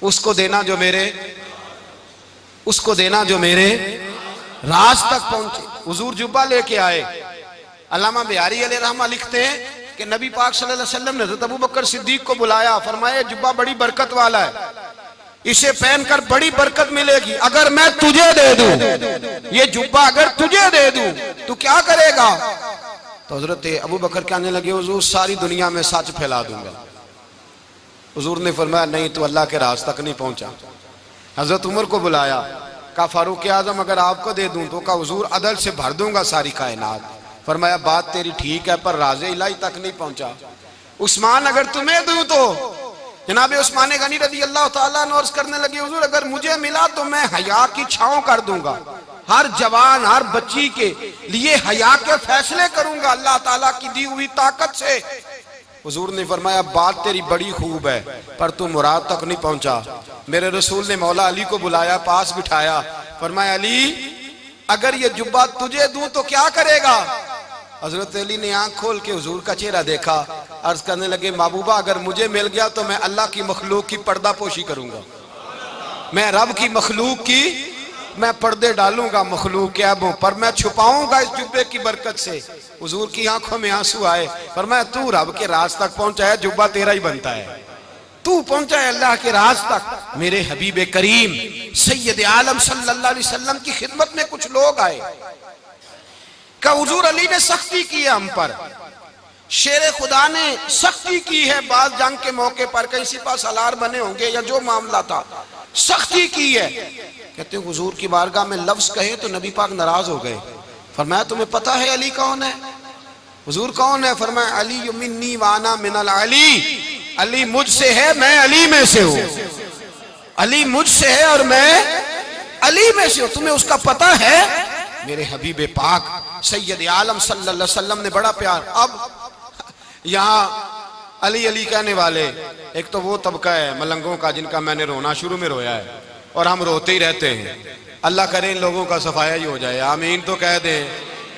B: उसको देना जो मेरे, उसको देना जो मेरे राज तक पहुंचे। हुजूर जुब्बा लेके आए। अल्लामा बिहारी अलैहि रहमा लिखते हैं कि नबी पाक सल्लल्लाहु अलैहि वसल्लम ने हज़रत अबू बकर सिद्दीक को बुलाया, फरमाया जुब्बा बड़ी बरकत वाला है, इसे पहनकर बड़ी बरकत मिलेगी, अगर मैं तुझे दे दूं, ये जुब्बा अगर तुझे दे दूं तू क्या करेगा? तो हजरत अबू बकर कहने लगे हुजूर सारी दुनिया में सच फैला दूंगा। हुजूर ने फरमाया नहीं तू अल्लाह के राज तक नहीं पहुंचा। हजरत उमर को बुलाया, कहा फारूक आजम अगर आपको दे दूं तो कहा हुजूर अदल से भर दूंगा सारी कायनात। फरमाया बात तेरी ठीक है पर राज़े इलाही तक नहीं पहुंचा। उस्मान अगर तुम्हें दूं तो जनाबे उस्मान गनी रज़ी अल्लाह ताला अन्हु अर्ज करने लगे हुजूर अगर मुझे मिला तो मैं हया की छांव कर दूंगा, हर जवान हर बच्ची के लिए हया के फैसले करूंगा अल्लाह ताला की दी हुई ताकत से। हुजूर ने फरमाया बात तेरी बड़ी खूब है पर तू मुराद तक नहीं पहुंचा। मेरे रसूल ने मौला अली को बुलाया, पास बिठाया, फरमाया अली अगर ये जुब्बा तुझे दूं तो क्या करेगा? हजरत अली ने आंख खोल के हुजूर का चेहरा देखा, अर्ज करने लगे महबूबा अगर मुझे मिल गया तो मैं अल्लाह की मखलूक की पर्दा पोशी करूंगा, मैं रब की मखलूक की मैं पर्दे डालूंगा मखलूक के ऐबों पर, मैं छुपाऊंगा इस जुब्बे की बरकत से। हुजूर की आंखों में आंसू आए, फरमाया तू रब के राज तक पहुंचा है, जुब्बा तेरा ही बनता है, तू पहुंचा है अल्लाह के राज तक। मेरे हबीब करीम सैयद आलम सल्लल्लाहु अलैहि वसल्लम की खिदमत में कुछ लोग आए, का हुजूर अली ने सख्ती की है हम पर, शेर खुदा ने सख्ती की है, बात जंग के मौके पर कहीं सिपा सालार बने होंगे या जो मामला था सख्ती की है। कहते हैं हुजूर की बारगाह में लफ्ज कहे तो नबी पाक नाराज हो गए। फरमाया तुम्हें पता है अली कौन है? हुजूर कौन है? फरमाया अली मिन्नी वाना मिनल अली, अली मुझसे है मैं अली में से हूं, अली मुझसे है और मैं अली में से हूं, तुम्हें उसका पता है? मेरे हबीब पाक सैयद आलम सल्लल्लाहु अलैहि वसल्लम ने बड़ा प्यार। अब यहाँ अली अली कहने वाले एक तो वो तबका है मलंगों का जिनका मैंने रोना शुरू में रोया है और हम रोते ही रहते हैं, अल्लाह करे इन लोगों का सफाया ही हो जाए, आमीन तो कह दें।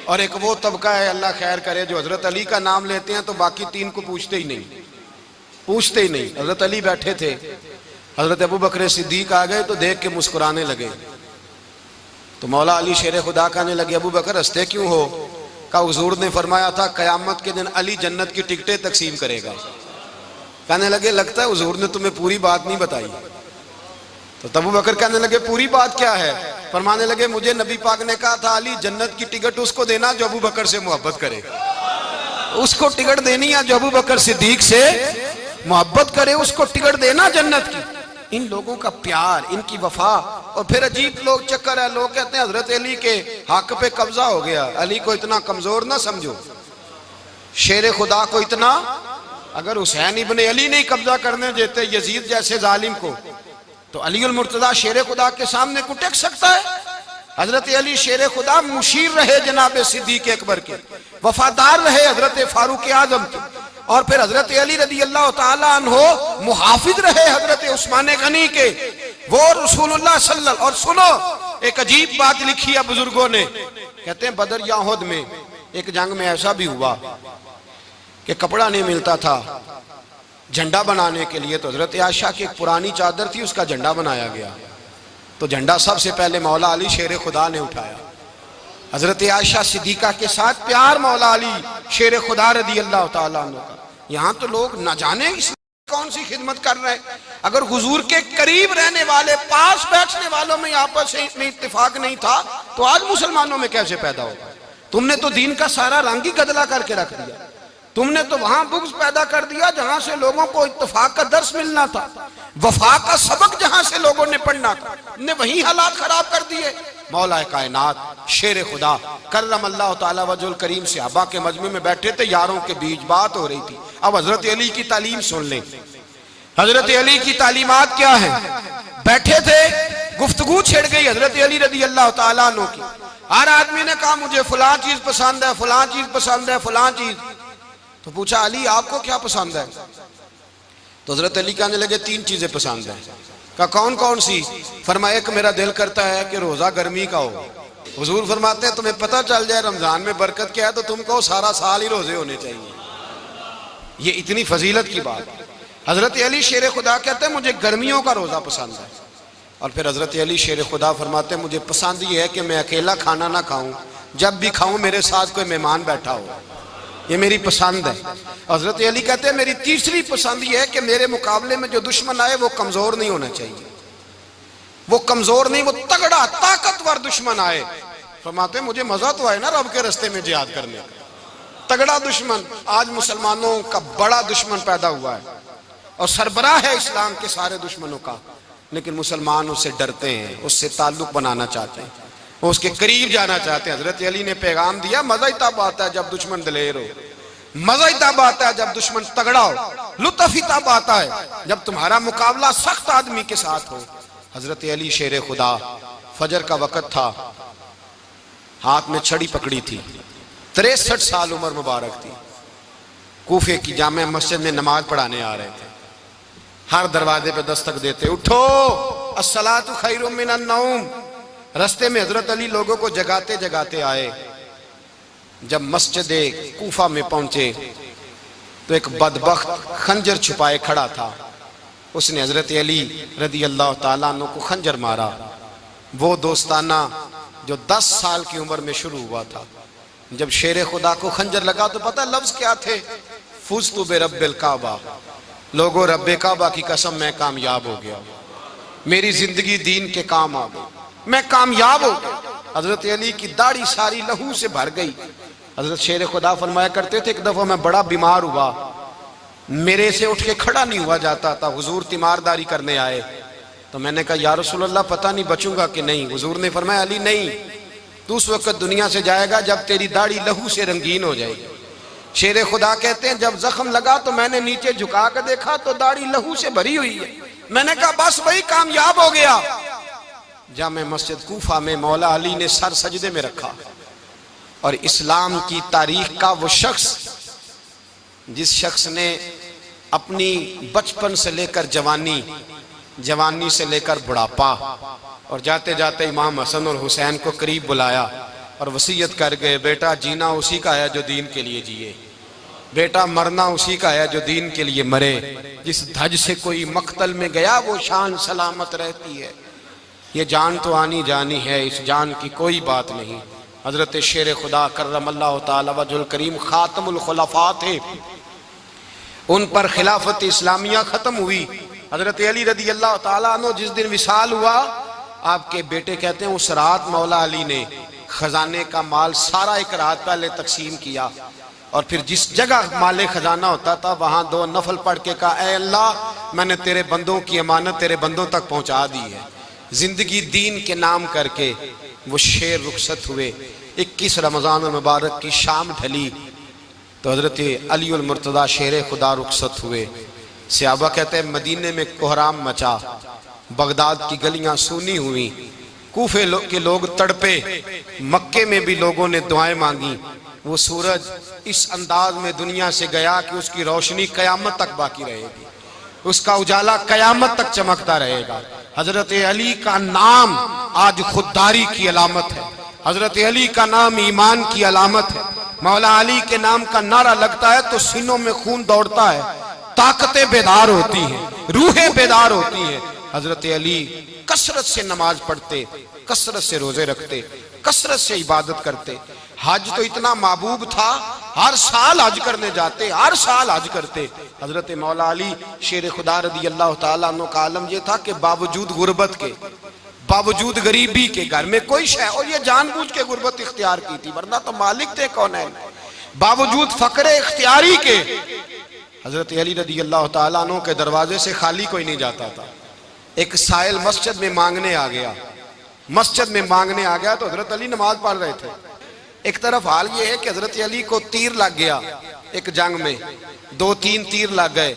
B: और एक वो तबका है अल्लाह खैर करे जो हजरत अली का नाम लेते हैं तो बाकी तीन को पूछते ही नहीं, पूछते ही नहीं। हजरत अली बैठे थे, हजरत अबू बकर सिद्दीक आ गए तो देख के मुस्कुराने लगे, तो मौला अली शेर खुदा कहने लगे अबू बकर हंसते क्यों हो? का हुजूर ने फरमाया था कयामत के दिन अली जन्नत की टिकटें तकसीम करेगा। कहने लगे लगता है हुजूर ने तुम्हें पूरी बात नहीं बताई। तो अबू बकर कहने लगे पूरी बात क्या है? फरमाने लगे मुझे नबी पाक ने कहा था अली जन्नत की टिकट उसको देना जो अबू बकर से मोहब्बत करे, उसको टिकट देनी है जो अबू बकर सिद्दीक से मोहब्बत करे, उसको टिकट देना जन्नत की। इन लोगों का प्यार, इनकी वफा। और फिर अजीब लोग चक्कर है, लोग कहते हैं हजरत अली के हक पे कब्जा हो गया, अली को इतना कमजोर ना समझो, शेर खुदा को इतना, अगर हुसैन इब्ने अली नहीं कब्जा करने देते यजीद जैसे जालिम को तो अली उल मुर्तजा शेर खुदा के सामने को टेक सकता है? हजरत अली शेर खुदा मुशीर रहे जनाब सिद्दीक अकबर के, वफादार रहे हजरत फारूक आजम के, और फिर हजरत अली रदी अल्लाह ताला अन्हो मुहाफिज रहे हजरत उस्मान गनी के, वो रसूलुल्लाह सल्लल्लाहु। और सुनो एक अजीब बात लिखी है बुजुर्गों ने, कहते हैं बदर या उहद में एक जंग में ऐसा भी हुआ कि कपड़ा नहीं मिलता था झंडा बनाने के लिए, तो हजरत आयशा की एक पुरानी चादर थी उसका झंडा बनाया गया, तो झंडा सबसे पहले मौला अली शेर खुदा ने उठाया। हजरत आयशा सिद्दीका के साथ प्यार मौला अली शेर खुदा रदी अल्लाह ताला अन्हु का। यहाँ तो लोग न जाने इस कौन सी खिदमत कर रहे हैं? अगर हुजूर के करीब रहने वाले, पास बैठने वालों में आपस में इत्तेफाक नहीं था तो आज मुसलमानों में कैसे पैदा होगा? तुमने तो दीन का सारा रंग ही गदला करके रख दिया। तुमने तो वहां बुग़्ज़ पैदा कर दिया जहां से लोगों को इत्तेफाक का दर्स मिलना था, वफा का सबक जहां से लोगों ने पढ़ना था, ने वही हालात खराब कर दिए। मौला कायनात शेर खुदा करम अल्लाह ताला वजुल करीम सहाबा के मजमे में बैठे थे, यारों के बीच बात हो रही थी। अब हजरत अली की तालीम सुन लें। हजरत अली की तालीमात क्या है? बैठे थे, गुफ्तगू छिड़ गई हजरत अली रदी अल्लाह ताला अन्हु की। हर आदमी ने कहा मुझे फलां चीज पसंद है, फलां चीज पसंद है, फलां चीज। तो पूछा अली आपको क्या पसंद है? तो हजरत अली कहने लगे 3 चीजें पसंद है। कहा कौन कौन सी? फरमाया एक मेरा दिल करता है कि रोजा गर्मी का हो। हुजूर फरमाते हैं तुम्हें पता चल जाए रमजान में बरकत क्या है तो तुम कहो सारा साल ही रोजे होने चाहिए। ये इतनी फजीलत की बात। हजरत अली शेर खुदा कहते हैं मुझे गर्मियों का रोजा पसंद है। और फिर हजरत अली शेर खुदा फरमाते हैं मुझे पसंद ये है कि मैं अकेला खाना ना खाऊं, जब भी खाऊं मेरे साथ कोई मेहमान बैठा हो, ये मेरी पसंद है। हजरत अली कहते हैं मेरी तीसरी पसंद ये है कि मेरे मुकाबले में जो दुश्मन आए वो कमजोर नहीं होना चाहिए, वो कमजोर नहीं, वो तगड़ा ताकतवर दुश्मन आए। फरमाते हैं मुझे मजा तो आए ना रब के रास्ते में जिहाद करने का। तगड़ा दुश्मन, आज मुसलमानों का बड़ा दुश्मन पैदा हुआ है और सरबराह है इस्लाम के सारे दुश्मनों का, लेकिन मुसलमान उससे डरते हैं, उससे ताल्लुक बनाना चाहते हैं, उसके करीब जाना चाहते हैं। हजरत अली ने पैगाम दिया मजा ही तब आता है जब दुश्मन दलेर हो, मजा ही तब आता है जब दुश्मन तगड़ा हो, लुत्फ ही तब आता है जब तुम्हारा मुकाबला सख्त आदमी के साथ हो। हजरत अली शेर खुदा, फजर का वक्त था, हाथ में छड़ी पकड़ी थी, 63 साल उम्र मुबारक थी, कूफे की जामे मस्जिद में नमाज पढ़ाने आ रहे थे। हर दरवाजे पे दस्तक देते उठो अस्सलातु खैरुम मिनन नौम। रास्ते में हजरत अली लोगों को जगाते जगाते आए। जब मस्जिद कूफा में पहुंचे तो एक बदबख्त खंजर छुपाए खड़ा था, उसने हजरत अली रदी अल्लाह ताला अन्हु को खंजर मारा। वो दोस्ताना जो 10 साल की उम्र में शुरू हुआ था। जब शेर खुदा को खंजर लगा तो पता लफ्ज क्या थे? फुज़्तु बिरब्बिल काबा, लोगों रब्बे काबा की कसम मैं कामयाब हो गया, मेरी जिंदगी दीन के काम आ गई, मैं कामयाब हो गया। हजरत अली की दाढ़ी सारी लहू से भर गई। हजरत शेर खुदा फरमाया करते थे एक दफा मैं बड़ा बीमार हुआ, मेरे से उठ के खड़ा नहीं हुआ जाता था, हुजूर तीमारदारी करने आए तो मैंने कहा या रसूल अल्लाह पता नहीं बचूंगा कि नहीं। हुजूर ने फरमाया अली नहीं, तू उस वक्त दुनिया से जाएगा जब तेरी दाढ़ी लहू से रंगीन हो जाएगी। शेर खुदा कहते हैं जब जख्म लगा तो मैंने नीचे झुका कर देखा तो दाढ़ी लहू से भरी हुई है। मैंने कहा बस वही कामयाब हो गया। जामे मस्जिद कूफा में मौला अली ने सर सजदे में रखा और इस्लाम की तारीख का वो शख्स जिस शख्स ने अपनी बचपन से लेकर जवानी, जवानी से लेकर बुढ़ापा और जाते जाते इमाम हसन और हुसैन को करीब बुलाया और वसीयत कर गए बेटा जीना उसी का है जो दीन के लिए जिए, बेटा मरना उसी का है जो दीन के लिए मरे। जिस धज से कोई मक्तल में गया वो शान सलामत रहती है, ये जान तो आनी जानी है, इस जान की कोई बात नहीं। हजरत शेर खुदा करमल्लाहु ताला वजुल करीम खातमुल खुलफा थे, उन पर खिलाफत इस्लामिया खत्म हुई। हजरत अली रदी अल्लाह ताला अन्हु जिस दिन विसाल हुआ, आपके बेटे कहते हैं उस रात मौला अली ने खजाने का माल सारा एक रात पहले तकसीम किया और फिर जिस जगह माले खजाना होता था वहां 2 नफल पढ़ के कहा ऐ अल्लाह मैंने तेरे बंदों की अमानत तेरे बंदों तक पहुंचा दी है। जिंदगी दीन के नाम करके वो शेर रुखसत हुए। 21 रमजान मुबारक की शाम ढली तो हजरत अली उल मुर्तदा शेर खुदा रुखसत हुए। सहाबा कहते हैं मदीने में कोहराम मचा, बगदाद की गलियां सूनी हुई, कूफे के लोग तड़पे, मक्के में भी लोगों ने दुआएं मांगी। वो सूरज इस अंदाज में दुनिया से गया कि उसकी रोशनी कयामत तक बाकी रहेगी, उसका उजाला कयामत तक चमकता रहेगा। हजरत अली का नाम आज खुददारी की अलामत है, हजरत अली का नाम ईमान की अलामत है। मौला अली के नाम का नारा लगता है तो सीनों में खून दौड़ता है, ताकतें बेदार होती हैं, रूहें बेदार होती हैं। हजरत अली कसरत से नमाज पढ़ते, कसरत से रोजे रखते, कसरत से इबादत करते। हज तो इतना महबूब था हर साल हज करने जाते, हर साल हज करते। हजरत मौला अली शेर खुदा रदी अल्लाह ताला अन्हु का आलम यह था कि बावजूद गुर्बत के, बावजूद गरीबी के, घर में कोई शय, और ये जानबूझ के गुर्बत इख्तियार की थी, वरना तो मालिक थे कौन है। बावजूद फकरे इख्तियारी के हजरत अली रदी अल्लाह ताला अन्हु के दरवाजे से खाली कोई नहीं जाता था। एक साइल मस्जिद में मांगने आ गया, मस्जिद में मांगने आ गया तो हजरत अली नमाज पढ़ रहे थे। एक तरफ हाल ये है कि हजरत अली को तीर लग गया, एक जंग में 2-3 तीर लग गए,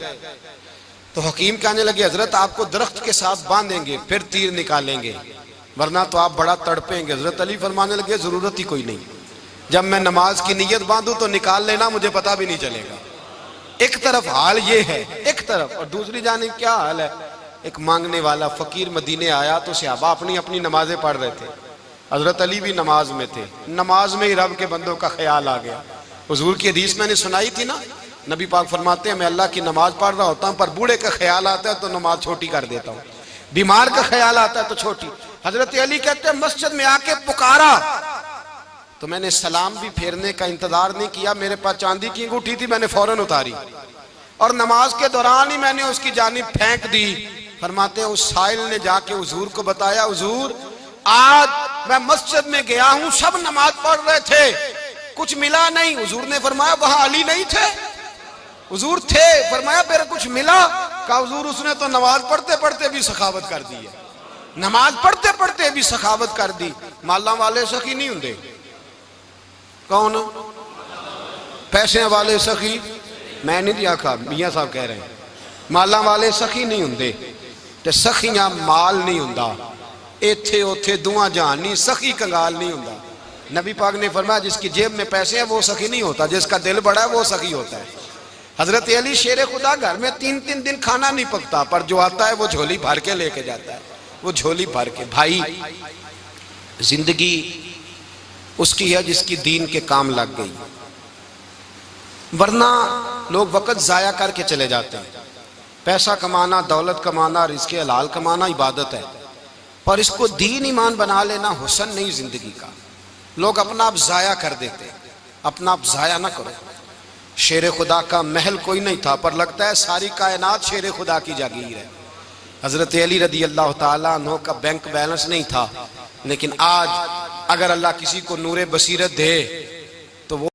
B: तो हकीम कहने लगे हजरत आपको दरख्त के साथ बांधेंगे फिर तीर निकालेंगे, वरना तो आप बड़ा तड़पेंगे। हजरत अली फरमाने लगे जरूरत ही कोई नहीं, जब मैं नमाज की नीयत बांधू तो निकाल लेना, मुझे पता भी नहीं चलेगा। एक तरफ हाल ये है, एक तरफ, और दूसरी जानिब क्या हाल है, एक मांगने वाला फकीर मदीने आया तो सहाबा अपनी अपनी नमाजें पढ़ रहे थे, हजरत अली भी नमाज में थे। नमाज में ही रब के बंदों का ख्याल आ गया। हुजूर की हदीस मैंने सुनाई थी ना, नबी पाक फरमाते हैं मैं अल्लाह की नमाज पढ़ रहा होता हूँ, पर बूढ़े का ख्याल आता है तो नमाज छोटी कर देता हूँ, बीमार का ख्याल आता है तो छोटी। हजरत अली कहते हैं मस्जिद में आके पुकारा तो मैंने सलाम भी फेरने का इंतजार नहीं किया, मेरे पास चांदी की अंगूठी थी, मैंने फौरन उतारी और नमाज के दौरान ही मैंने उसकी जानिब फेंक दी। फरमाते हैं उस साइल ने जाके हुजूर को बताया, हुजूर आज मैं मस्जिद में गया हूं, सब नमाज पढ़ रहे थे, कुछ मिला नहीं। हुजूर ने फरमाया वहां अली नहीं थे? हुजूर थे। फरमाया फिर कुछ मिला? कहा हुजूर उसने तो नमाज पढ़ते पढ़ते भी सखावत कर दी है, नमाज पढ़ते पढ़ते भी सखावत कर दी। माला वाले सखी नहीं होंगे, कौन पैसे वाले सखी, मैं नहीं आखा, मियां साहब कह रहे हैं माला वाले सखी नहीं होंगे, ते सखियां माल नहीं हुंदा, इथे उथे दुआ जहान नहीं, सखी कंगाल नहीं हुंदा। नबी पाक ने फरमाया जिसकी जेब में पैसे हैं वो सखी नहीं होता, जिसका दिल बड़ा है वो सखी होता है। हजरत अली शेर खुदा घर में 3-3 दिन खाना नहीं पकता, पर जो आता है वो झोली भर के लेके जाता है, वो झोली भर के। भाई जिंदगी उसकी है जिसकी दीन के काम लग गई, वरना लोग वक्त जाया करके चले जाते हैं। पैसा कमाना, दौलत कमाना, रिज़्क़े हलाल कमाना इबादत है, पर इसको दीन ईमान बना लेना हुस्न नहीं जिंदगी का। लोग अपना आप जाया कर देते, अपना आप जाया ना करो। शेर खुदा का महल कोई नहीं था, पर लगता है सारी कायनात शेर खुदा की जागीर है। हजरत अली रदी अल्लाह ताला अन्हु का बैंक बैलेंस नहीं था, लेकिन आज अगर अल्लाह किसी को नूरे बसीरत दे